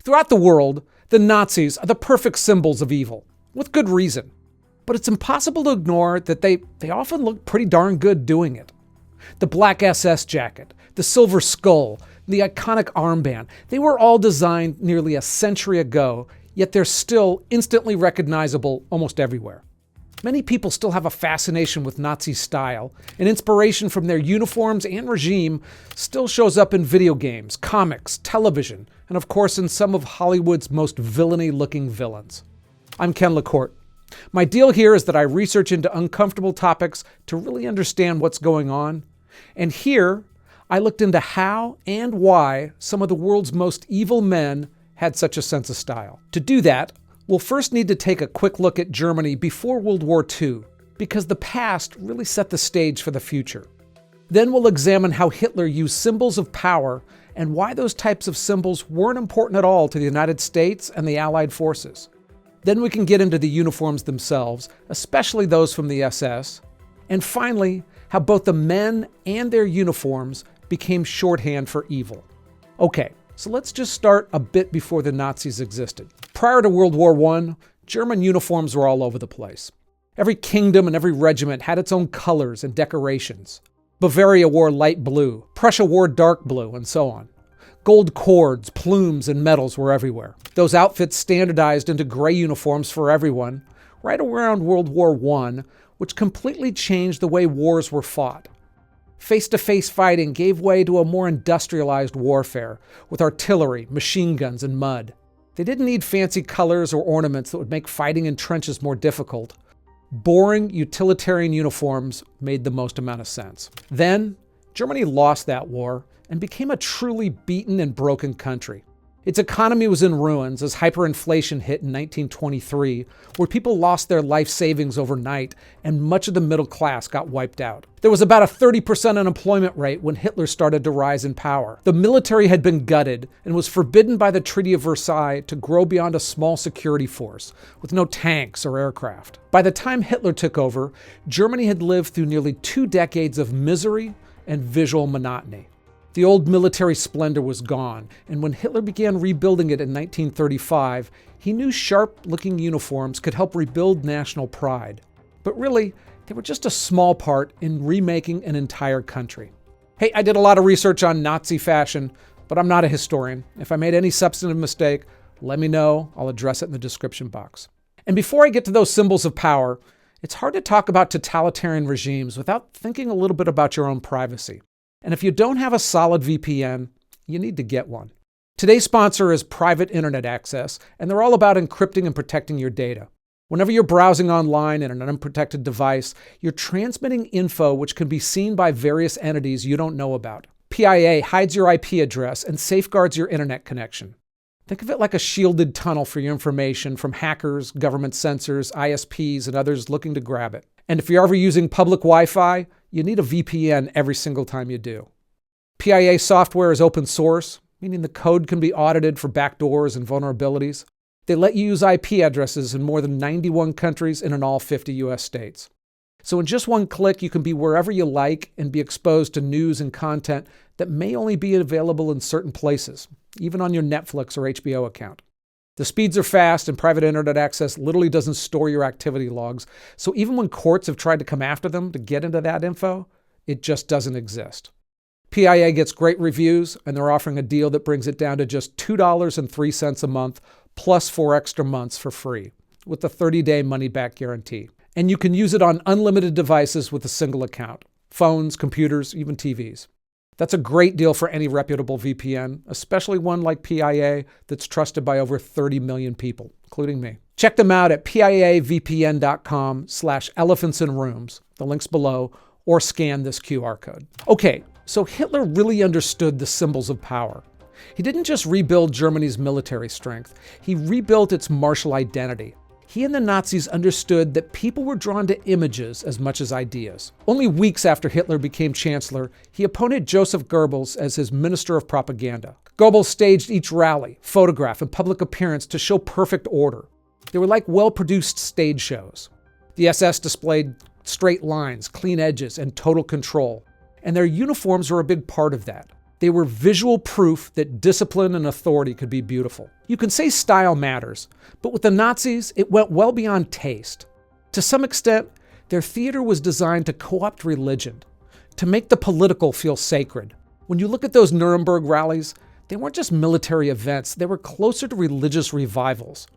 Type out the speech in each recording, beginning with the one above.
Throughout the world, the Nazis are the perfect symbols of evil, with good reason. But it's impossible to ignore that they often look pretty darn good doing it. The black SS jacket, the silver skull, the iconic armband, they were all designed nearly a century ago, yet they're still instantly recognizable almost everywhere. Many people still have a fascination with Nazi style, and inspiration from their uniforms and regime still shows up in video games, comics, television, and of course in some of Hollywood's most villainy-looking villains. I'm Ken LaCourte. My deal here is that I research into uncomfortable topics to really understand what's going on, and here I looked into how and why some of the world's most evil men had such a sense of style. To do that, we'll first need to take a quick look at Germany before World War II, because the past really set the stage for the future. Then we'll examine how Hitler used symbols of power and why those types of symbols weren't important at all to the United States and the Allied forces. Then we can get into the uniforms themselves, especially those from the SS. And finally, how both the men and their uniforms became shorthand for evil. Okay, so let's just start a bit before the Nazis existed. Prior to World War I, German uniforms were all over the place. Every kingdom and every regiment had its own colors and decorations. Bavaria wore light blue, Prussia wore dark blue, and so on. Gold cords, plumes, and medals were everywhere. Those outfits standardized into gray uniforms for everyone right around World War I, which completely changed the way wars were fought. Face-to-face fighting gave way to a more industrialized warfare, with artillery, machine guns, and mud. They didn't need fancy colors or ornaments that would make fighting in trenches more difficult. Boring, utilitarian uniforms made the most amount of sense. Then, Germany lost that war and became a truly beaten and broken country. Its economy was in ruins as hyperinflation hit in 1923, where people lost their life savings overnight and much of the middle class got wiped out. There was about a 30% unemployment rate when Hitler started to rise in power. The military had been gutted and was forbidden by the Treaty of Versailles to grow beyond a small security force, with no tanks or aircraft. By the time Hitler took over, Germany had lived through nearly 2 decades of misery and visual monotony. The old military splendor was gone, and when Hitler began rebuilding it in 1935, he knew sharp-looking uniforms could help rebuild national pride. But really, they were just a small part in remaking an entire country. Hey, I did a lot of research on Nazi fashion, but I'm not a historian. If I made any substantive mistake, let me know. I'll address it in the description box. And before I get to those symbols of power, it's hard to talk about totalitarian regimes without thinking a little bit about your own privacy. And if you don't have a solid VPN, you need to get one. Today's sponsor is Private Internet Access, and they're all about encrypting and protecting your data. Whenever you're browsing online in an unprotected device, you're transmitting info which can be seen by various entities you don't know about. PIA hides your IP address and safeguards your internet connection. Think of it like a shielded tunnel for your information from hackers, government censors, ISPs, and others looking to grab it. And if you're ever using public Wi-Fi, you need a VPN every single time you do. PIA software is open source, meaning the code can be audited for backdoors and vulnerabilities. They let you use IP addresses in more than 91 countries and in all 50 US states. So in just one click, you can be wherever you like and be exposed to news and content that may only be available in certain places, even on your Netflix or HBO account. The speeds are fast, and private internet access literally doesn't store your activity logs, so even when courts have tried to come after them to get into that info, it just doesn't exist. PIA gets great reviews, and they're offering a deal that brings it down to just $2.03 a month, plus 4 extra months for free, with a 30-day money-back guarantee. And you can use it on unlimited devices with a single account: phones, computers, even TVs. That's a great deal for any reputable VPN, especially one like PIA that's trusted by over 30 million people, including me. Check them out at piavpn.com/elephantsinrooms, the link's below, or scan this QR code. Okay, so Hitler really understood the symbols of power. He didn't just rebuild Germany's military strength, he rebuilt its martial identity. He and the Nazis understood that people were drawn to images as much as ideas. Only weeks after Hitler became chancellor, he appointed Joseph Goebbels as his minister of propaganda. Goebbels staged each rally, photograph, and public appearance to show perfect order. They were like well-produced stage shows. The SS displayed straight lines, clean edges, and total control. And their uniforms were a big part of that. They were visual proof that discipline and authority could be beautiful. You can say style matters, but with the Nazis, it went well beyond taste. To some extent, their theater was designed to co-opt religion, to make the political feel sacred. When you look at those Nuremberg rallies, they weren't just military events, they were closer to religious revivals.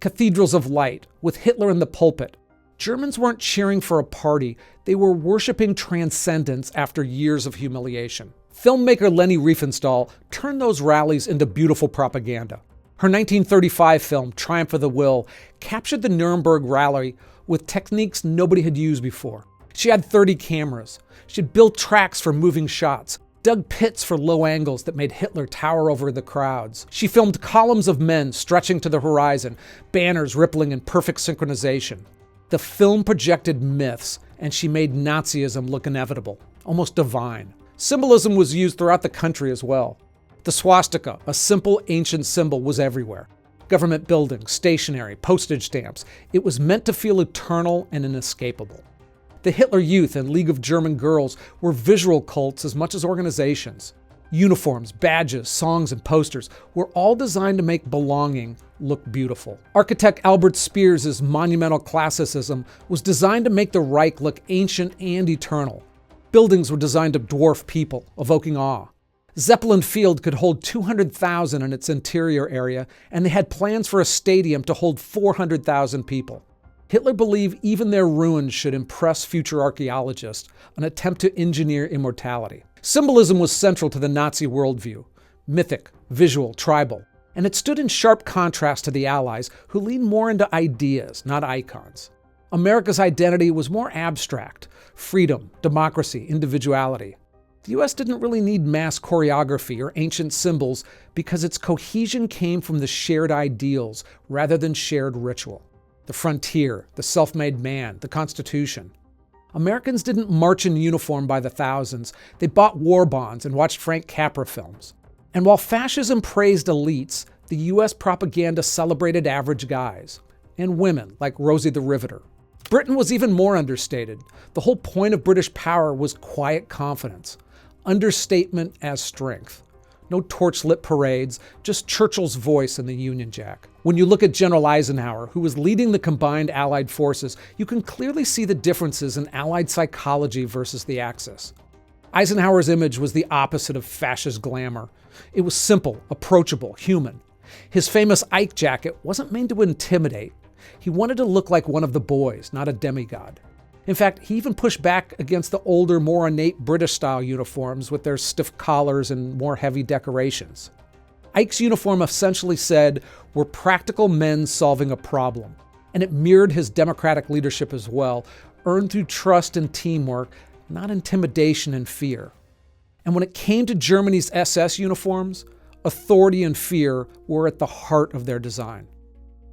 Cathedrals of light, with Hitler in the pulpit. Germans weren't cheering for a party, they were worshiping transcendence after years of humiliation. Filmmaker Leni Riefenstahl turned those rallies into beautiful propaganda. Her 1935 film, Triumph of the Will, captured the Nuremberg rally with techniques nobody had used before. She had 30 cameras. She had built tracks for moving shots, dug pits for low angles that made Hitler tower over the crowds. She filmed columns of men stretching to the horizon, banners rippling in perfect synchronization. The film projected myths, and she made Nazism look inevitable, almost divine. Symbolism was used throughout the country as well. The swastika, a simple ancient symbol, was everywhere. Government buildings, stationery, postage stamps. It was meant to feel eternal and inescapable. The Hitler Youth and League of German Girls were visual cults as much as organizations. Uniforms, badges, songs, and posters were all designed to make belonging look beautiful. Architect Albert Speer's monumental classicism was designed to make the Reich look ancient and eternal. Buildings were designed to dwarf people, evoking awe. Zeppelin Field could hold 200,000 in its interior area, and they had plans for a stadium to hold 400,000 people. Hitler believed even their ruins should impress future archaeologists, an attempt to engineer immortality. Symbolism was central to the Nazi worldview, mythic, visual, tribal, and it stood in sharp contrast to the Allies, who leaned more into ideas, not icons. America's identity was more abstract: freedom, democracy, individuality. The US didn't really need mass choreography or ancient symbols because its cohesion came from the shared ideals rather than shared ritual. The frontier, the self-made man, the Constitution. Americans didn't march in uniform by the thousands. They bought war bonds and watched Frank Capra films. And while fascism praised elites, the US propaganda celebrated average guys and women like Rosie the Riveter. Britain was even more understated. The whole point of British power was quiet confidence, understatement as strength. No torchlit parades, just Churchill's voice in the Union Jack. When you look at General Eisenhower, who was leading the combined Allied forces, you can clearly see the differences in Allied psychology versus the Axis. Eisenhower's image was the opposite of fascist glamour. It was simple, approachable, human. His famous Ike jacket wasn't meant to intimidate. He wanted to look like one of the boys, not a demigod. In fact, he even pushed back against the older, more ornate British-style uniforms with their stiff collars and more heavy decorations. Ike's uniform essentially said, "We're practical men solving a problem." And it mirrored his democratic leadership as well, earned through trust and teamwork, not intimidation and fear. And when it came to Germany's SS uniforms, authority and fear were at the heart of their design.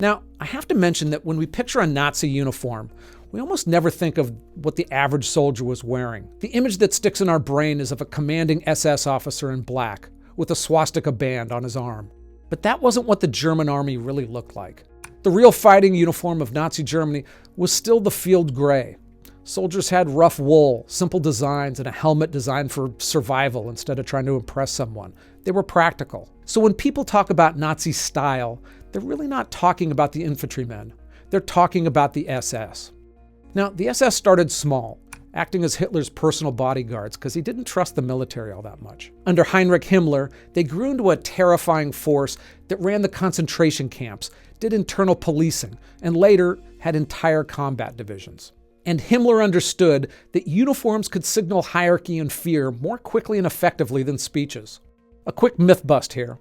Now, I have to mention that when we picture a Nazi uniform, we almost never think of what the average soldier was wearing. The image that sticks in our brain is of a commanding SS officer in black, with a swastika band on his arm. But that wasn't what the German army really looked like. The real fighting uniform of Nazi Germany was still the field gray. Soldiers had rough wool, simple designs, and a helmet designed for survival instead of trying to impress someone. They were practical. So when people talk about Nazi style, they're really not talking about the infantrymen. They're talking about the SS. Now, the SS started small, acting as Hitler's personal bodyguards because he didn't trust the military all that much. Under Heinrich Himmler, they grew into a terrifying force that ran the concentration camps, did internal policing, and later had entire combat divisions. And Himmler understood that uniforms could signal hierarchy and fear more quickly and effectively than speeches. A quick myth bust here.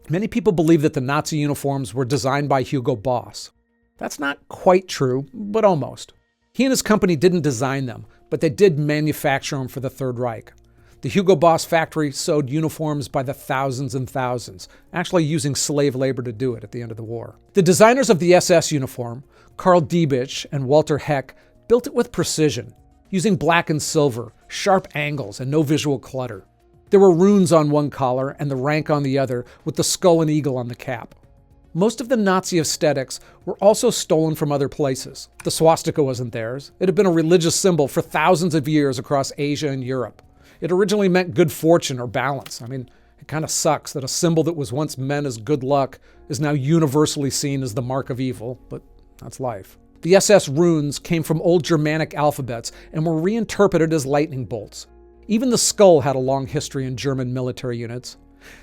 Many people believe that the Nazi uniforms were designed by Hugo Boss. That's not quite true, but almost. He and his company didn't design them, but they did manufacture them for the Third Reich. The Hugo Boss factory sewed uniforms by the thousands and thousands, actually using slave labor to do it at the end of the war. The designers of the SS uniform, Karl Diebitsch and Walter Heck, built it with precision, using black and silver, sharp angles, and no visual clutter. There were runes on one collar and the rank on the other, with the skull and eagle on the cap. Most of the Nazi aesthetics were also stolen from other places. The swastika wasn't theirs. It had been a religious symbol for thousands of years across Asia and Europe. It originally meant good fortune or balance. I mean, it kind of sucks that a symbol that was once meant as good luck is now universally seen as the mark of evil, but that's life. The SS runes came from old Germanic alphabets and were reinterpreted as lightning bolts. Even the skull had a long history in German military units.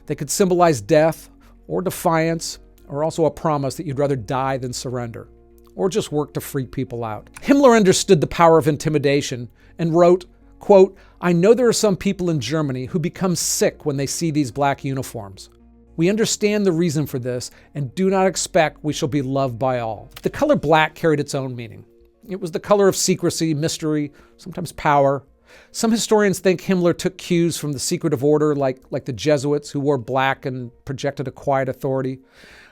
They could symbolize death or defiance, or also a promise that you'd rather die than surrender, or just work to freak people out. Himmler understood the power of intimidation and wrote, quote, "I know there are some people in Germany who become sick when they see these black uniforms. We understand the reason for this and do not expect we shall be loved by all." The color black carried its own meaning. It was the color of secrecy, mystery, sometimes power. Some historians think Himmler took cues from the secretive order, like the Jesuits, who wore black and projected a quiet authority.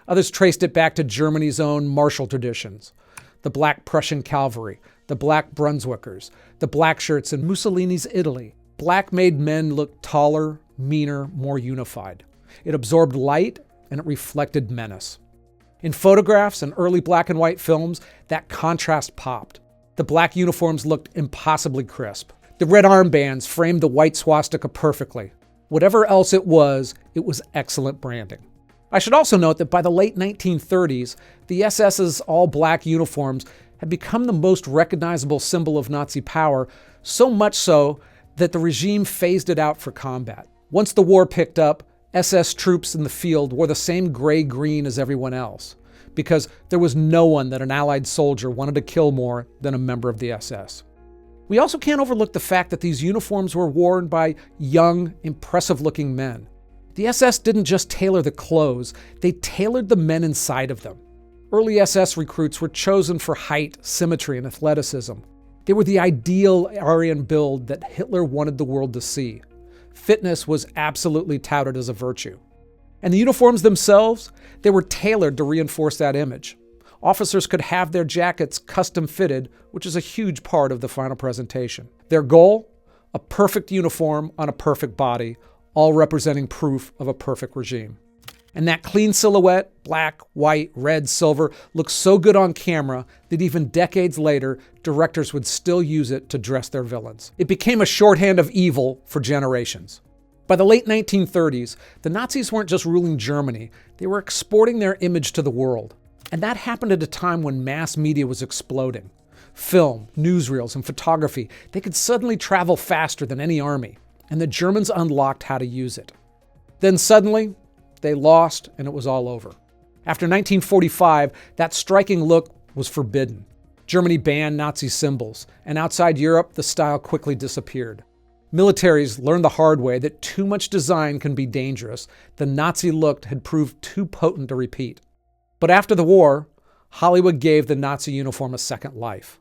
Others traced it back to Germany's own martial traditions. The Black Prussian Cavalry, the Black Brunswickers, the black shirts in Mussolini's Italy. Black made men look taller, meaner, more unified. It absorbed light and it reflected menace. In photographs and early black and white films, that contrast popped. The black uniforms looked impossibly crisp. The red armbands framed the white swastika perfectly. Whatever else it was excellent branding. I should also note that by the late 1930s, the SS's all-black uniforms had become the most recognizable symbol of Nazi power, so much so that the regime phased it out for combat. Once the war picked up, SS troops in the field wore the same gray-green as everyone else, because there was no one that an Allied soldier wanted to kill more than a member of the SS. We also can't overlook the fact that these uniforms were worn by young, impressive-looking men. The SS didn't just tailor the clothes, they tailored the men inside of them. Early SS recruits were chosen for height, symmetry, and athleticism. They were the ideal Aryan build that Hitler wanted the world to see. Fitness was absolutely touted as a virtue. And the uniforms themselves, they were tailored to reinforce that image. Officers could have their jackets custom fitted, which is a huge part of the final presentation. Their goal? A perfect uniform on a perfect body, all representing proof of a perfect regime. And that clean silhouette, black, white, red, silver, looks so good on camera that even decades later, directors would still use it to dress their villains. It became a shorthand of evil for generations. By the late 1930s, the Nazis weren't just ruling Germany, they were exporting their image to the world. And that happened at a time when mass media was exploding. Film, newsreels, and photography, they could suddenly travel faster than any army, and the Germans unlocked how to use it. Then suddenly, they lost, and it was all over. After 1945, that striking look was forbidden. Germany banned Nazi symbols, and outside Europe, the style quickly disappeared. Militaries learned the hard way that too much design can be dangerous. The Nazi look had proved too potent to repeat. But after the war, Hollywood gave the Nazi uniform a second life.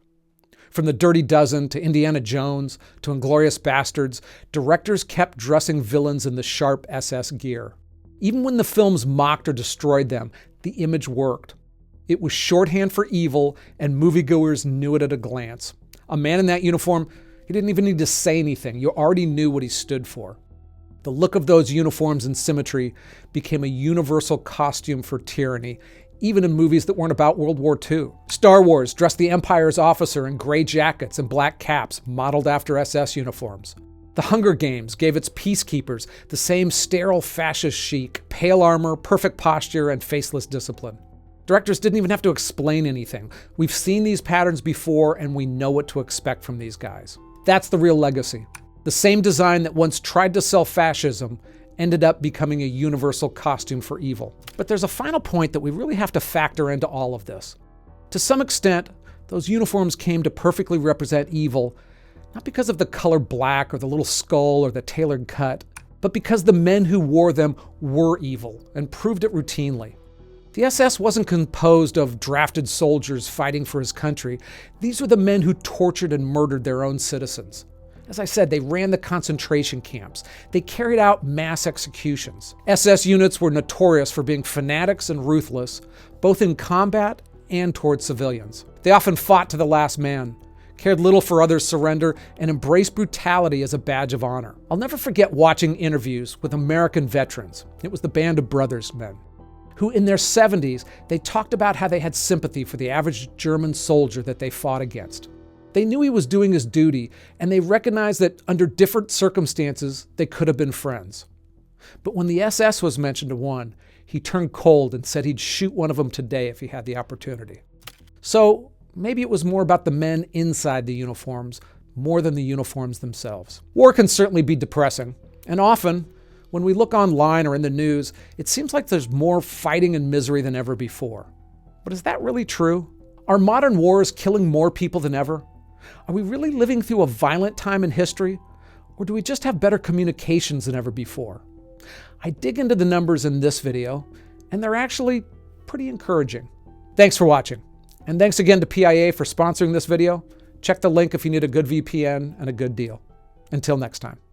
From The Dirty Dozen to Indiana Jones to Inglourious Bastards, directors kept dressing villains in the sharp SS gear. Even when the films mocked or destroyed them, the image worked. It was shorthand for evil, and moviegoers knew it at a glance. A man in that uniform, he didn't even need to say anything. You already knew what he stood for. The look of those uniforms and symmetry became a universal costume for tyranny, even in movies that weren't about World War II. Star Wars dressed the Empire's officer in gray jackets and black caps modeled after SS uniforms. The Hunger Games gave its peacekeepers the same sterile fascist chic, pale armor, perfect posture, and faceless discipline. Directors didn't even have to explain anything. We've seen these patterns before, and we know what to expect from these guys. That's the real legacy. The same design that once tried to sell fascism ended up becoming a universal costume for evil. But there's a final point that we really have to factor into all of this. To some extent, those uniforms came to perfectly represent evil, not because of the color black or the little skull or the tailored cut, but because the men who wore them were evil and proved it routinely. The SS wasn't composed of drafted soldiers fighting for his country. These were the men who tortured and murdered their own citizens. As I said, they ran the concentration camps. They carried out mass executions. SS units were notorious for being fanatics and ruthless, both in combat and towards civilians. They often fought to the last man, cared little for others' surrender, and embraced brutality as a badge of honor. I'll never forget watching interviews with American veterans. It was the Band of Brothers men, who in their 70s, they talked about how they had sympathy for the average German soldier that they fought against. They knew he was doing his duty, and they recognized that under different circumstances, they could have been friends. But when the SS was mentioned to one, he turned cold and said he'd shoot one of them today if he had the opportunity. So maybe it was more about the men inside the uniforms more than the uniforms themselves. War can certainly be depressing, and often, when we look online or in the news, it seems like there's more fighting and misery than ever before. But is that really true? Are modern wars killing more people than ever? Are we really living through a violent time in history? Or do we just have better communications than ever before? I dig into the numbers in this video, and they're actually pretty encouraging. Thanks for watching. And thanks again to PIA for sponsoring this video. Check the link if you need a good VPN and a good deal. Until next time.